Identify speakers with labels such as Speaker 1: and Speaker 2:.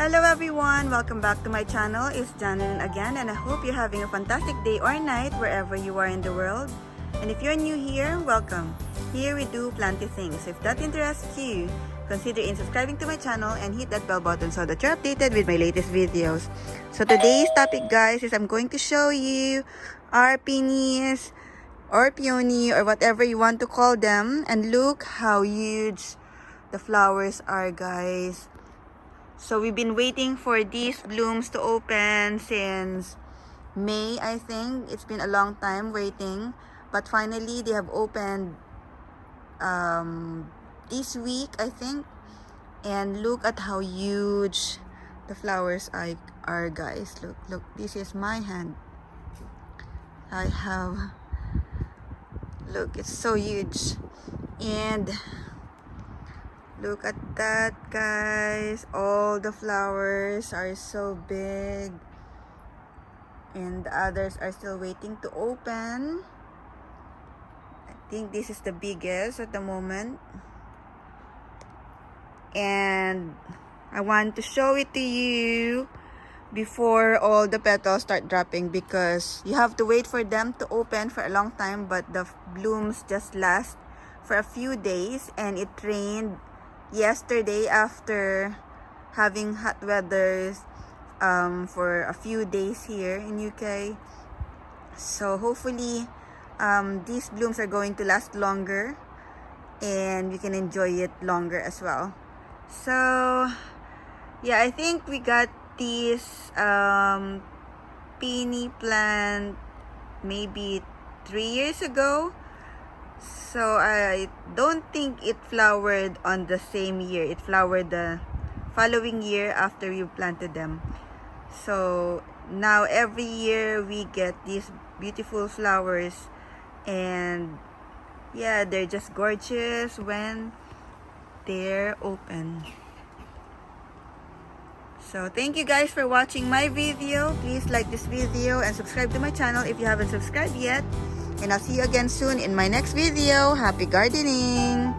Speaker 1: Hello everyone! Welcome back to my channel. It's Janine again, and I hope you're having a fantastic day or night wherever you are in the world. And if you're new here, welcome. Here we do plenty things. If that interests you, consider subscribing to my channel and hit that bell button so that you're updated with my latest videos. So today's topic, guys, is I'm going to show you our peonies or peony or whatever you want to call them. And look how huge the flowers are, guys. So we've been waiting for these blooms to open since May, I think. It's been a long time waiting, but finally they have opened this week, I think. And look at how huge the flowers are, guys. Look, this is my hand. Look, it's so huge. And look at that, guys. All the flowers are so big. And the others are still waiting to open. I think this is the biggest at the moment. And I want to show it to you before all the petals start dropping, because you have to wait for them to open for a long time, but the blooms just last for a few days. And it rained yesterday after having hot weather for a few days here in UK. So hopefully these blooms are going to last longer and you can enjoy it longer as well. So yeah, I think we got this peony plant maybe 3 years ago. So I don't think it flowered on the same year. It flowered the following year after we planted them. So now every year we get these beautiful flowers, and yeah, they're just gorgeous when they're open. So thank you guys for watching my video. Please like this video and subscribe to my channel if you haven't subscribed yet. And I'll see you again soon in my next video. Happy gardening!